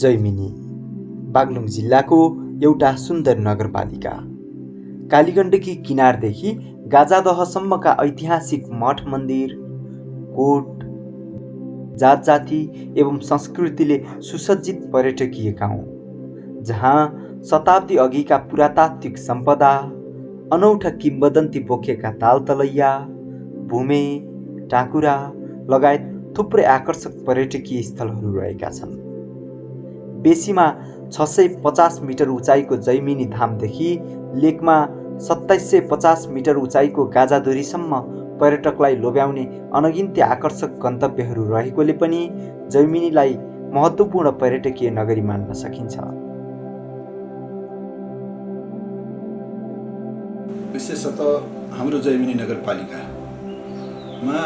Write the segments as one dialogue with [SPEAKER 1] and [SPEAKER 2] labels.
[SPEAKER 1] जैमिनी बागलुङ जिल्लाको एउटा सुन्दर नगरपालिका। कालीगण्डकी किनारदेखि गाजादहसम्मका ऐतिहासिक मठ मन्दिर, कोट, जात जाति एवं संस्कृतिले सुसज्जित पर्यटकीय गाउँ, जहाँ शताब्दी अघिका पुरातात्विक सम्पदा, अनौठा किम्वदन्ती बोकेका तालतलैया, भूमे, टाकुरा लगायत थुप्रै आकर्षक पर्यटकीय स्थलहरू रहेका छन्। बेसीमा 650 मिटर उचाइको जैमिनी धामदेखि लेकमा 2750 मिटर उचाइको गाजाधुरीसम्म पर्यटकलाई लोभ्याउने अनगिन्ती आकर्षक गन्तव्यहरू रहेकोले पनि जैमिनीलाई महत्त्वपूर्ण पर्यटकीय नगरी मान्न सकिन्छ।
[SPEAKER 2] विशेषतः हाम्रो जैमिनी नगरपालिकामा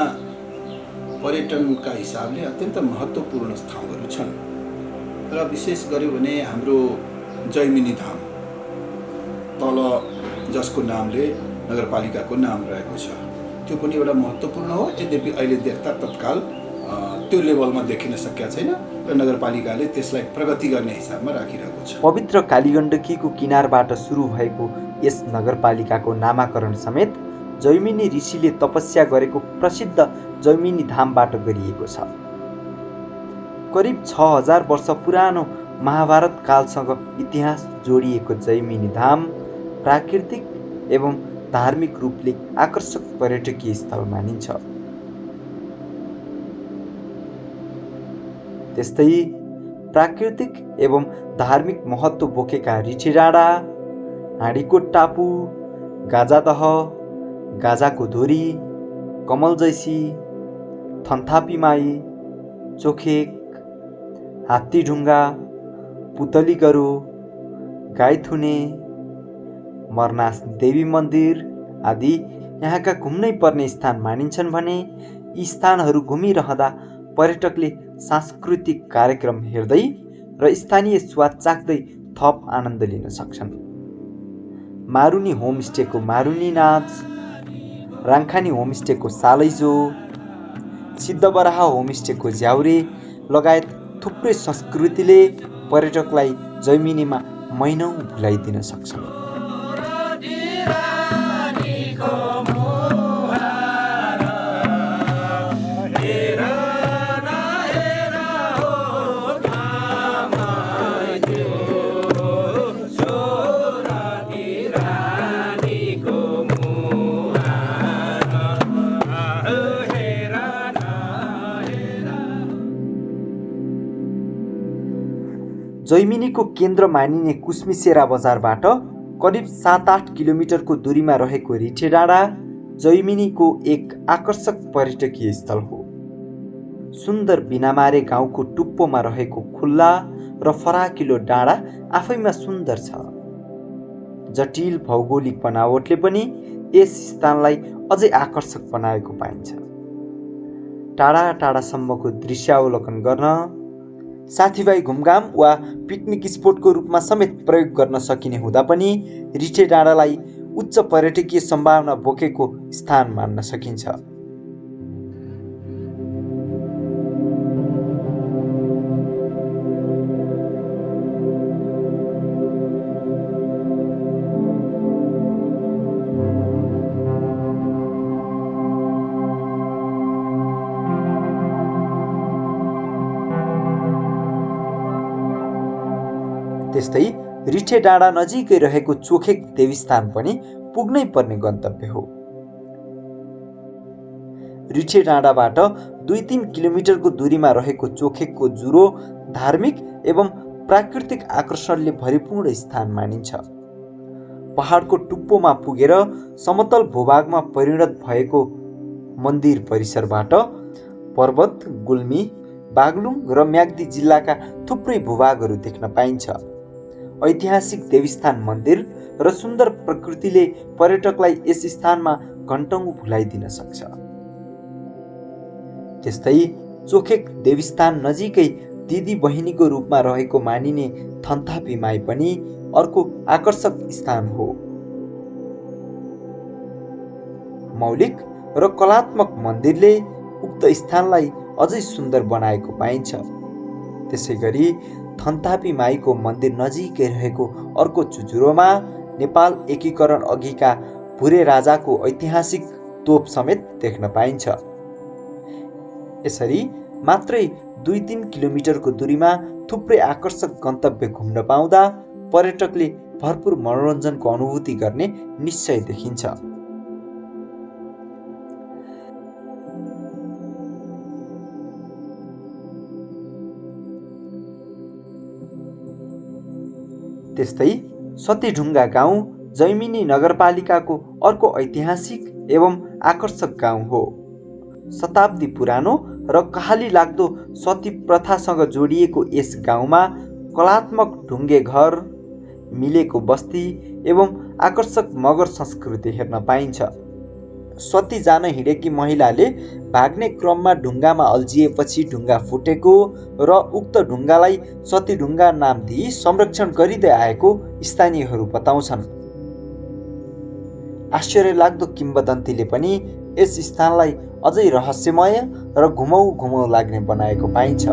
[SPEAKER 2] पर्यटनका हिसाबले अत्यन्त महत्त्वपूर्ण ठाउँहरू छन् र विशेष गर्यो भने हाम्रो जैमिनी धाम तल जसको नामले नगरपालिकाको नाम रहेको छ त्यो पनि एउटा महत्त्वपूर्ण हो। यद्यपि अहिले देख्दा तत्काल त्यो लेभलमा देखिन सकेका छैन र नगरपालिकाले त्यसलाई प्रगति गर्ने हिसाबमा राखिरहेको छ।
[SPEAKER 1] पवित्र कालीगण्डकीको किनारबाट सुरु भएको यस नगरपालिकाको नामाकरण समेत जैमिनी ऋषिले तपस्या गरेको प्रसिद्ध जैमिनी धामबाट गरिएको छ। करिब 6000 वर्ष पुरानो महाभारत कालसँग इतिहास जोडिएको जैमिनी धाम प्राकृतिक एवं धार्मिक रूपले आकर्षक पर्यटकीय स्थल मानिन्छ। त्यस्तै प्राकृतिक एवं धार्मिक महत्त्व बोकेका रिठे डाँडा, हाँडीकोट टापु, गाजादह, गाजाको धुरी, कमलजैसी, थन्थापीमाई, चोखेक, हात्तीढुङ्गा, पुतलीगरो, गाईथुने, मरनास देवी मन्दिर आदि यहाँका घुम्नै पर्ने स्थान मानिन्छन् भने यी स्थानहरू घुमिरहँदा पर्यटकले सांस्कृतिक कार्यक्रम हेर्दै र स्थानीय स्वाद चाख्दै थप आनन्द लिन सक्छन्। मारुनी होमस्टेको मारुनी नाच, राङखानी होमस्टेको सालैजो, सिद्धबराह होमस्टेको ज्याउरे लगायत थुप्रै संस्कृतिले पर्यटकलाई जैमिनीमा महिनौँ भुलाइदिन सक्छन्। जैमिनीको केन्द्र मानिने कुस्मिसेरा बजारबाट करिब 7-8 किलोमिटरको दूरीमा रहेको रिठे डाँडा जैमिनीको एक आकर्षक पर्यटकीय स्थल हो। सुन्दर बिनामारे गाउँको टुप्पोमा रहेको खुल्ला र फराकिलो डाँडा आफैमा सुन्दर छ। जटिल भौगोलिक बनावटले पनि यस स्थानलाई अझै आकर्षक बनाएको पाइन्छ। टाढा टाढासम्मको दृश्यावलोकन गर्न, साथीभाइ घुमघाम वा पिकनिक स्पोटको रूपमा समेत प्रयोग गर्न सकिने हुँदा पनि रिठे डाँडालाई उच्च पर्यटकीय सम्भावना बोकेको स्थान मान्न सकिन्छ। त्यस्तै रिठे डाँडा नजिकै रहेको चोखेक देवीस्थान पनि पुग्नै पर्ने गन्तव्य हो। रिठे डाँडाबाट 2-3 किलोमिटरको दूरीमा रहेको चोखेकको जुरो धार्मिक एवं प्राकृतिक आकर्षणले भरिपूर्ण स्थान मानिन्छ। पहाडको टुप्पोमा पुगेर समतल भूभागमा परिणत भएको मन्दिर परिसरबाट पर्वत, गुल्मी, बागलुङ र म्याग्दी जिल्लाका थुप्रै भूभागहरू देख्न पाइन्छ। ऐतिहासिक देवीस्थान मन्दिर र सुन्दर प्रकृतिले पर्यटकलाई यस स्थानमा घण्टौँ भुलाइदिन सक्छ। त्यस्तै चोखेक देवीस्थान नजिकै दिदी बहिनीको रूपमा रहेको मानिने थन्थापीमाई पनि अर्को आकर्षक स्थान हो। मौलिक र कलात्मक मन्दिरले उक्त स्थानलाई अझै सुन्दर बनाएको पाइन्छ। त्यसैगरी थन्तापी माईको मन्दिर नजिकै रहेको अर्को चुचुरोमा नेपाल एकीकरण अघिका भुरे राजाको ऐतिहासिक तोप समेत देख्न पाइन्छ। यसरी मात्रै 2-3 किलोमिटरको दूरीमा थुप्रै आकर्षक गन्तव्य घुम्न पाउँदा पर्यटकले भरपुर मनोरञ्जनको अनुभूति गर्ने निश्चय देखिन्छ। त्यस्तै सतीढुङ्गा गाउँ जैमिनी नगरपालिकाको अर्को ऐतिहासिक एवं आकर्षक गाउँ हो। शताब्दी पुरानो र कहाली लाग्दो सती प्रथासँग जोडिएको यस गाउँमा कलात्मक ढुङ्गे घर, मिलेको बस्ती एवं आकर्षक मगर संस्कृति हेर्न पाइन्छ। सती जान हिँडेकी महिलाले भाग्ने क्रममा ढुङ्गामा अल्झिएपछि ढुङ्गा फुटेको र उक्त ढुङ्गालाई सतीढुङ्गा नाम दिई संरक्षण गरिँदै आएको स्थानीयहरू बताउँछन्। आश्चर्यलाग्दो किम्वदन्तीले पनि यस स्थानलाई अझै रहस्यमय र घुमौ लाग्ने बनाएको पाइन्छ।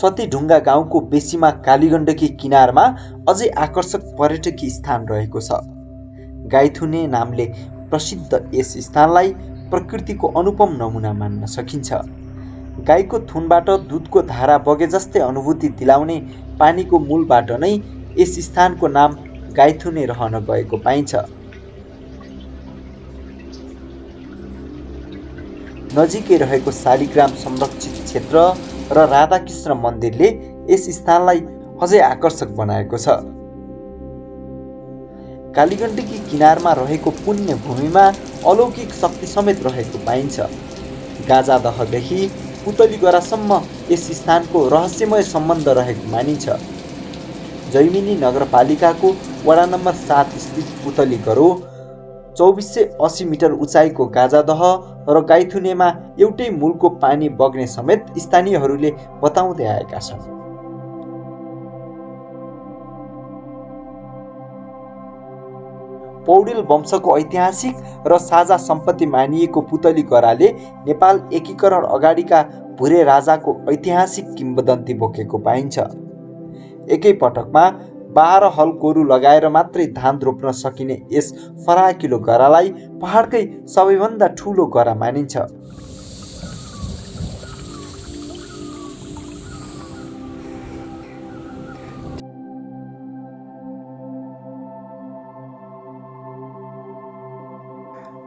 [SPEAKER 1] सतीढुङ्गा गाउँको बेसीमा कालीगण्डकी किनारमा अझै आकर्षक पर्यटकीय स्थान रहेको छ। गाइथुने नामले प्रसिद्ध यस स्थानलाई प्रकृतिको अनुपम नमुना मान्न सकिन्छ। गाईको थुनबाट दुधको धारा बगे जस्तै अनुभूति दिलाउने पानीको मूलबाट नै यस स्थानको नाम गाइथुने रहन गएको पाइन्छ। नजिकै रहेको शालिग्राम संरक्षित क्षेत्र र राधाकृष्ण मन्दिरले यस स्थानलाई अझै आकर्षक बनाएको छ। कालीगण्डकी किनारमा रहेको पुण्य भूमिमा अलौकिक शक्ति समेत रहेको पाइन्छ। गाजादहदेखि पुतलीगरासम्म यस स्थानको रहस्यमय सम्बन्ध रहेको मानिन्छ। जैमिनी नगरपालिकाको वडा नम्बर 7 स्थित पुतलीगरो 2480 मिटर उचाइको गाजादह र गाइथुनेमा एउटै मूलको पानी बग्ने समेत स्थानीयहरूले बताउँदै आएका छन्। पौडेल वंशको ऐतिहासिक र साझा सम्पत्ति मानिएको पुतली गराले नेपाल एकीकरण अगाडिका भुरे राजाको ऐतिहासिक किम्वदन्ती बोकेको पाइन्छ। एकै पटकमा 12 हल गोरु लगाएर मात्रै धान रोप्न सकिने यस फराकिलो गरालाई पहाडकै सबैभन्दा ठूलो गरा मानिन्छ।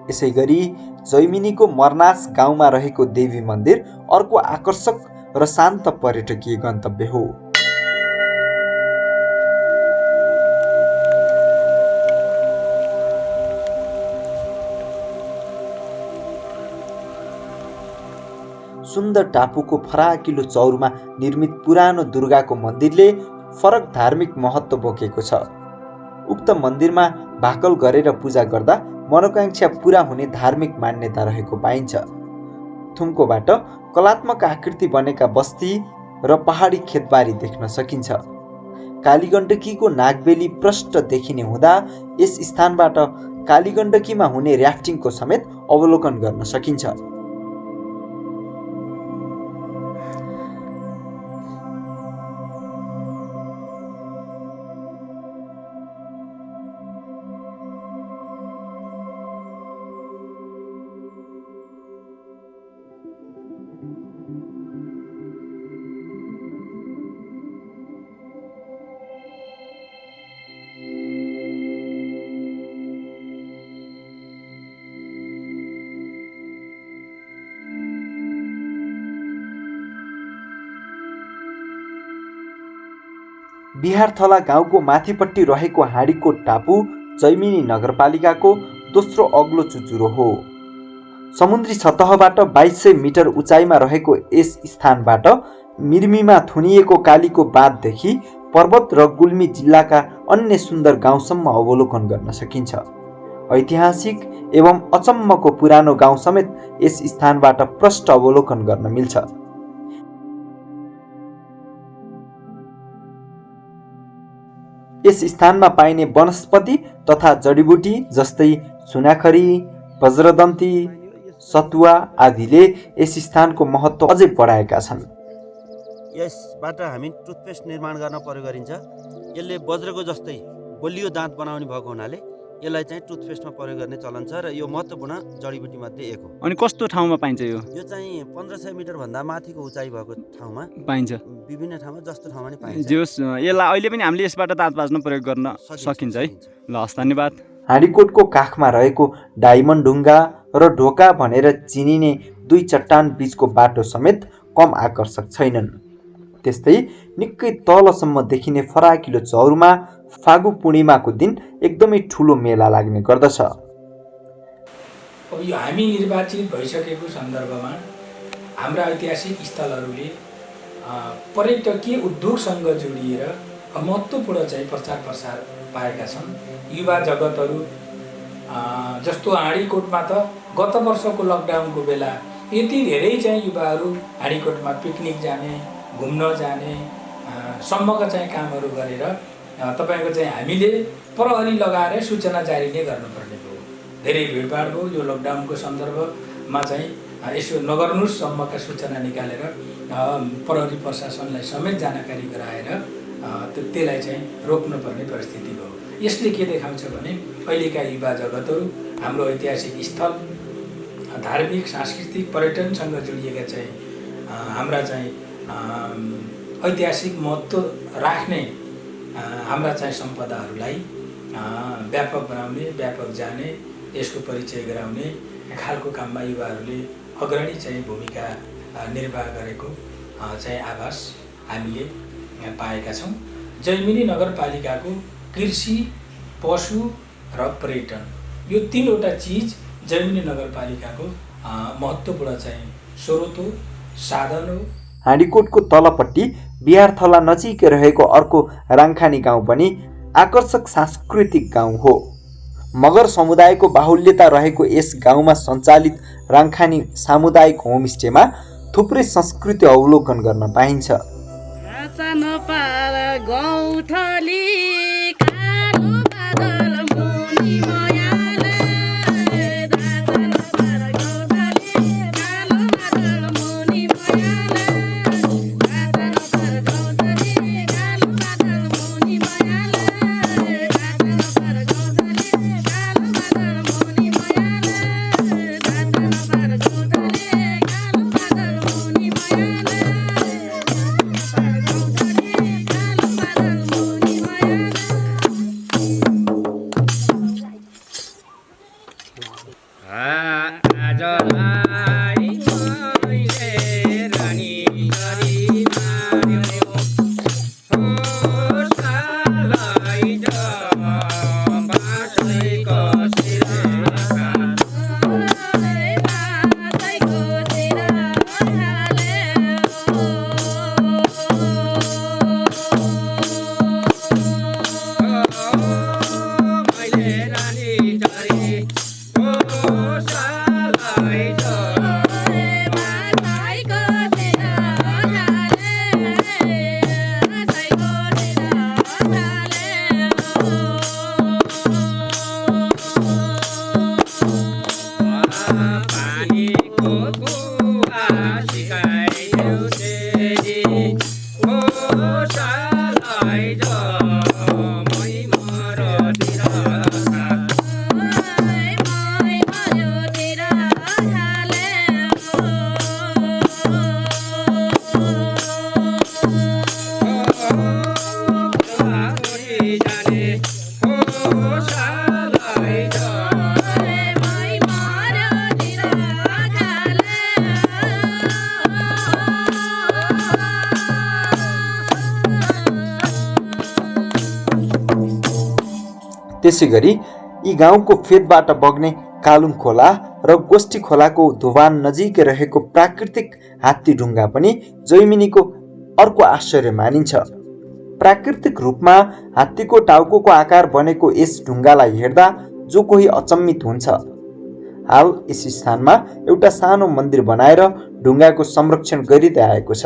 [SPEAKER 1] यसैगरी जैमिनीको मर्नास गाउँमा रहेको देवी मन्दिर अर्को आकर्षक र शान्त पर्यटकीय गन्तव्य हो। सुन्दर टापुको फराकिलो चौरमा निर्मित पुरानो दुर्गाको मन्दिरले फरक धार्मिक महत्त्व बोकेको छ। उक्त मन्दिरमा भाकल गरेर पूजा गर्दा मनोकांक्षा पूरा हुने धार्मिक मान्यता रहेको पाइन्छ। थुम्कोबाट कलात्मक आकृति बनेका बस्ती र पहाडी खेतबारी देख्न सकिन्छ। कालीगण्डकीको नागबेली प्रष्ट देखिने हुँदा यस स्थानबाट कालीगण्डकीमा हुने र्याफ्टिङको समेत अवलोकन गर्न सकिन्छ। बिहारथला गाउँको माथिपट्टि रहेको हाँडीकोट टापु जैमिनी नगरपालिकाको दोस्रो अग्लो चुचुरो हो। समुद्री सतहबाट 2200 मिटर उचाइमा रहेको यस स्थानबाट मिर्मीमा थुनिएको कालीको बाँधदेखि पर्वत र गुल्मी जिल्लाका अन्य सुन्दर गाउँसम्म अवलोकन गर्न सकिन्छ। ऐतिहासिक एवं अचम्मको पुरानो गाउँ समेत यस स्थानबाट प्रष्ट अवलोकन गर्न मिल्छ। यस स्थानमा पाइने वनस्पति तथा जडीबुटी जस्तै सुनाखरी, वज्रदन्ती, सतुवा आदिले यस स्थानको महत्त्व अझै बढाएका छन्।
[SPEAKER 3] यसबाट हामी टुथपेस्ट निर्माण गर्न प्रयोग गरिन्छ। यसले वज्रको जस्तै बलियो दाँत बनाउने भएको हुनाले यसलाई चाहिँ टुथपेस्टमा प्रयोग गर्ने चलन छ र यो महत्त्वपूर्ण जडीबुटी मध्ये एक हो।
[SPEAKER 4] अनि कस्तो ठाउँमा पाइन्छ यो?
[SPEAKER 3] यो चाहिँ 1500 मिटर भन्दा माथिको उचाइ भएको ठाउँमा
[SPEAKER 4] पाइन्छ।
[SPEAKER 3] विभिन्न ठाउँमा जस्तो ठाउँमा नि पाइन्छ।
[SPEAKER 4] जोस् यसलाई अहिले पनि हामीले यसबाट दाँत माझ्न प्रयोग गर्न सकिन्छ है। ल हस्, धन्यवाद।
[SPEAKER 1] हाँडीकोटको काखमा रहेको डायमन्ड ढुङ्गा र ढोका भनेर चिनिने दुई चट्टान बीचको बाटो समेत कम आकर्षक छैनन्। त्यस्तै निकै तलसम्म देखिने फराकिलो चौरमा फागु पूर्णिमाको दिन एकदमै ठुलो मेला लाग्ने गर्दछ।
[SPEAKER 5] अब यो हामी निर्वाचित भइसकेको सन्दर्भमा हाम्रा ऐतिहासिक स्थलहरूले पर्यटकीय उद्योगसँग जोडिएर महत्त्वपूर्ण चाहिँ प्रचार प्रसार पाएका छन्। युवा जगतहरू जस्तो हाँडीकोटमा त गत वर्षको लकडाउनको बेला यति धेरै चाहिँ युवाहरू हाँडीकोटमा पिकनिक जाने, घुम्न जाने सम्मका चाहिँ कामहरू गरेर तपाईँको चाहिँ हामीले प्रहरी लगाएर सूचना जारी नै गर्नुपर्ने भयो। धेरै भिडभाड भयो। यो लकडाउनको सन्दर्भमा चाहिँ यसो नगर्नुसम्मका सूचना निकालेर प्रहरी प्रशासनलाई समेत जानकारी गराएर त्यसलाई चाहिँ रोक्नुपर्ने परिस्थिति भयो। यसले के देखाउँछ भने अहिलेका युवा जगतहरू हाम्रो ऐतिहासिक स्थल, धार्मिक, सांस्कृतिक, पर्यटनसँग जोडिएका चाहिँ हाम्रा चाहिँ ऐतिहासिक महत्त्व राख्ने हाम्रा चाहिँ सम्पदाहरूलाई व्यापक बनाउने, व्यापक जाने, यसको परिचय गराउने खालको काममा युवाहरूले अग्रणी चाहिँ भूमिका निर्वाह गरेको चाहिँ आभास हामीले पाएका छौँ। जैमिनी नगरपालिकाको कृषि, पशु र पर्यटन यो तीनवटा चिज जैमिनी नगरपालिकाको महत्त्वपूर्ण चाहिँ स्रोत हो, साधन हो।
[SPEAKER 1] हाँडीकोटको तलपट्टि बिहारथला नजिकै रहेको अर्को राङखानी गाउँ पनि आकर्षक सांस्कृतिक गाउँ हो। मगर समुदायको बाहुल्यता रहेको यस गाउँमा सञ्चालित राङखानी सामुदायिक होमस्टेमा थुप्रै संस्कृति अवलोकन गर्न पाइन्छ। त्यसैगरी यी गाउँको फेदबाट बग्ने कालुङ खोला र गोष्ठी खोलाको धुवान नजिकै रहेको प्राकृतिक हात्ती ढुङ्गा पनि जैमिनीको अर्को आश्चर्य मानिन्छ। प्राकृतिक रूपमा हात्तीको टाउको आकार बनेको यस ढुङ्गालाई हेर्दा जो कोही अचम्मित हुन्छ। हाल यस स्थानमा एउटा सानो मन्दिर बनाएर ढुङ्गाको संरक्षण गरिँदै आएको छ।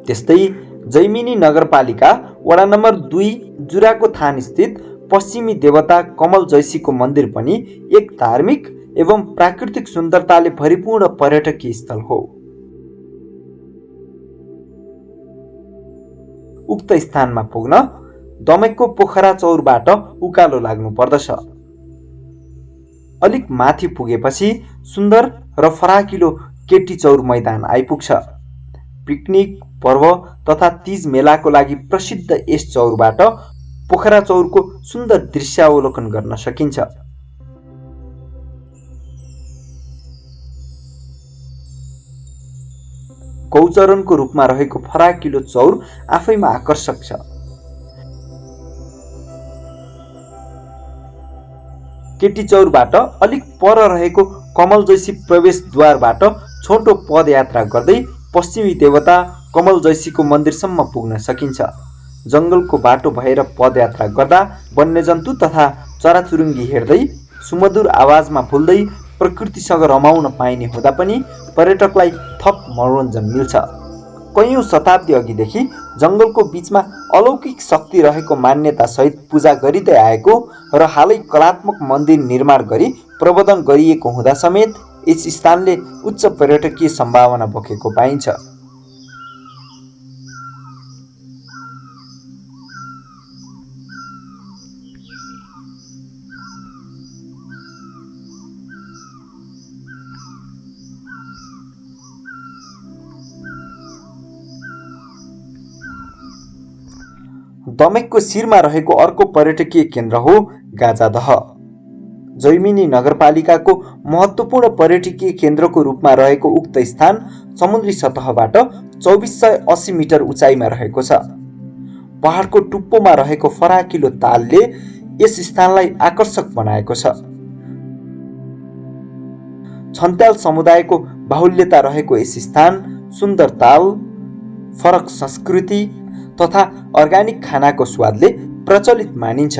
[SPEAKER 1] त्यस्तै जैमिनी नगरपालिका वडा नम्बर 2 जुराको थान स्थित पश्चिमी देवता कमल जैसीको मन्दिर पनि एक धार्मिक एवं प्राकृतिक सुन्दरताले भरिपूर्ण पर्यटकीय स्थल हो। उक्त स्थानमा पुग्न दमैको पोखरा चौरबाट उकालो लाग्नु पर्दछ। अलिक माथि पुगेपछि सुन्दर र फराकिलो केटी चौर मैदान आइपुग्छ। पिकनिक, पर्व तथा तीज मेलाको लागि प्रसिद्ध यस चौरबाट पोखरा चौरको सुन्दर दृश्यावलोकन गर्न सकिन्छ। गौचरणको रूपमा रहेको फराकिलो चौर आफैमा आकर्षक छ। केटी चौरबाट अलिक पर रहेको कमल जैसी प्रवेशद्वारबाट छोटो पदयात्रा गर्दै पश्चिमी देवता कमल जैसीको मन्दिरसम्म पुग्न सकिन्छ। जङ्गलको बाटो भएर पदयात्रा गर्दा वन्यजन्तु तथा चराचुरुङ्गी हेर्दै सुमधुर आवाजमा भुल्दै प्रकृतिसँग रमाउन पाइने हुँदा पनि पर्यटकलाई थप मनोरञ्जन मिल्छ। कयौं शताब्दी अघिदेखि जङ्गलको बीचमा अलौकिक शक्ति रहेको मान्यता सहित पूजा गरिँदै आएको र हालै कलात्मक मन्दिर निर्माण गरी प्रबन्धन गरिएको हुँदा समेत यस स्थानले उच्च पर्यटकीय सम्भावना बोकेको पाइन्छ। दमेकको शिरमा रहेको अर्को पर्यटकीय केन्द्र हो गाजादह। जैमिनी नगरपालिकाको महत्त्वपूर्ण पर्यटकीय केन्द्रको रूपमा रहेको उक्त स्थान समुद्री सतहबाट 2480 मिटर उचाइमा रहेको छ। पहाडको टुप्पोमा रहेको फराकिलो तालले यस स्थानलाई आकर्षक बनाएको छ। छन्त्याल समुदायको बाहुल्यता रहेको यस स्थान सुन्दर ताल, फरक संस्कृति तथा अर्ग्यानिक खानाको स्वादले प्रचलित मानिन्छ।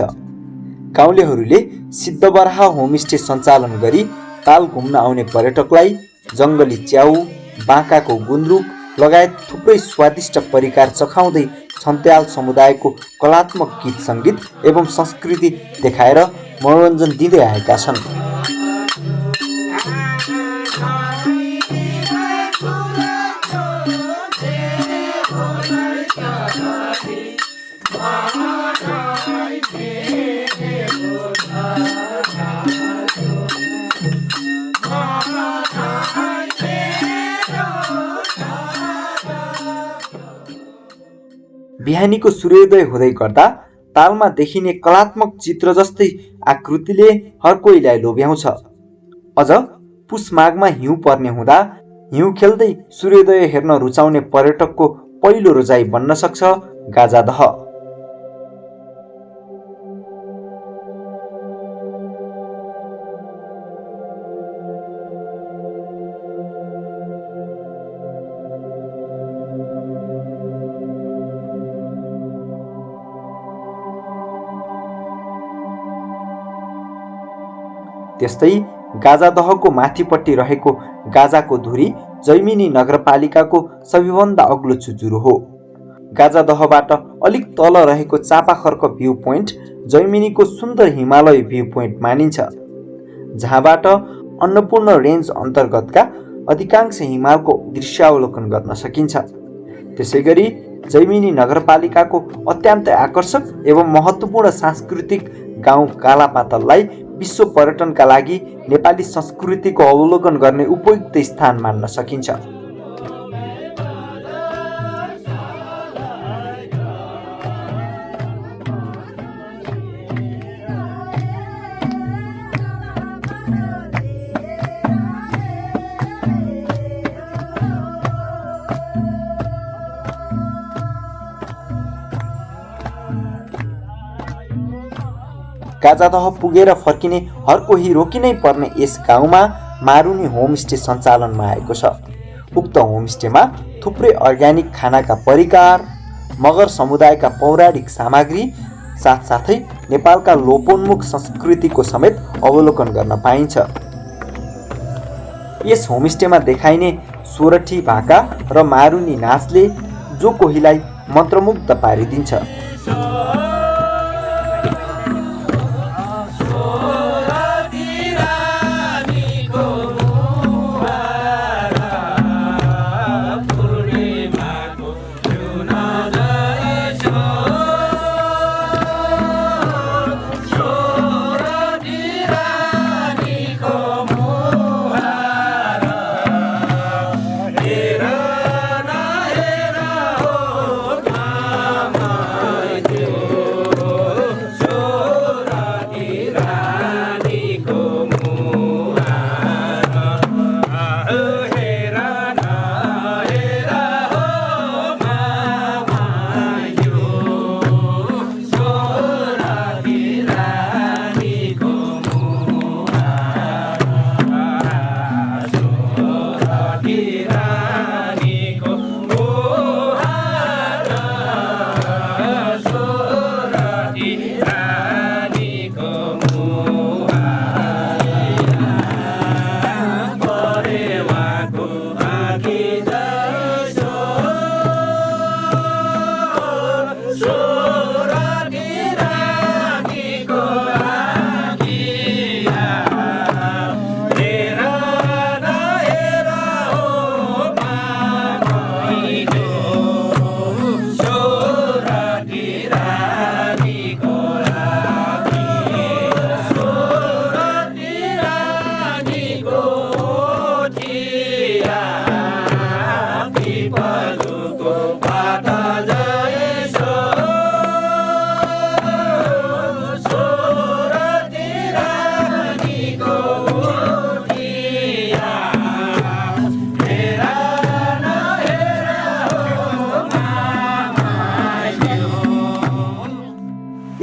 [SPEAKER 1] गाउँलेहरूले सिद्धबराह होमस्टे सञ्चालन गरी ताल घुम्न आउने पर्यटकलाई जङ्गली च्याउ, बाँकाको गुन्द्रुक लगायत थुप्रै स्वादिष्ट परिकार चखाउँदै छन्त्याल समुदायको कलात्मक गीत सङ्गीत एवं संस्कृति देखाएर मनोरञ्जन दिँदै आएका छन्। बिहानीको सूर्योदय हुँदै गर्दा तालमा देखिने कलात्मक चित्र जस्तै आकृतिले हर कोहीलाई लोभ्याउँछ। अझ पुस माघमा हिउँ पर्ने हुँदा हिउँ खेल्दै सूर्योदय हेर्न रुचाउने पर्यटकको पहिलो रोजाइ बन्न सक्छ गाजादह। त्यस्तै गाजादहको माथिपट्टि रहेको गाजाको धुरी जैमिनी नगरपालिकाको सबैभन्दा अग्लो चुचुरो हो। गाजादहबाट अलिक तल रहेको चापाखर्क भ्यू पोइन्ट जैमिनीको सुन्दर हिमालय भ्यू पोइन्ट मानिन्छ, जहाँबाट अन्नपूर्ण रेन्ज अन्तर्गतका अधिकांश हिमालको दृश्यावलोकन गर्न सकिन्छ। त्यसैगरी जैमिनी नगरपालिकाको अत्यन्तै आकर्षक एवं महत्त्वपूर्ण सांस्कृतिक गाउँ कालापातललाई विश्व पर्यटनका लागि नेपाली संस्कृतिको अवलोकन गर्ने उपयुक्त स्थान मान्न सकिन्छ। गाजादह पुगेर फर्किने हर कोही रोकिनै पर्ने यस गाउँमा मारुनी होमस्टे सञ्चालनमा आएको छ। उक्त होमस्टेमा थुप्रै अर्ग्यानिक खानाका परिकार, मगर समुदायका पौराणिक सामग्री, साथसाथै नेपालका लोपोन्मुख संस्कृतिको समेत अवलोकन गर्न पाइन्छ। यस होमस्टेमा देखाइने सोरठी भाका र मारुनी नाचले जो कोहीलाई मन्त्रमुग्ध पारिदिन्छ।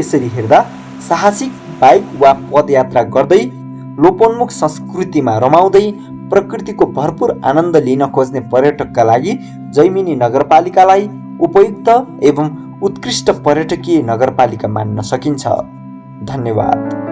[SPEAKER 1] यसरी हेर्दा साहसिक बाइक वा पदयात्रा गर्दै लोपोन्मुख संस्कृतिमा रमाउँदै प्रकृतिको भरपूर आनन्द लिन खोज्ने पर्यटकका लागि जैमिनी नगरपालिकालाई उपयुक्त एवं उत्कृष्ट पर्यटकीय नगरपालिका मान्न सकिन्छ। धन्यवाद।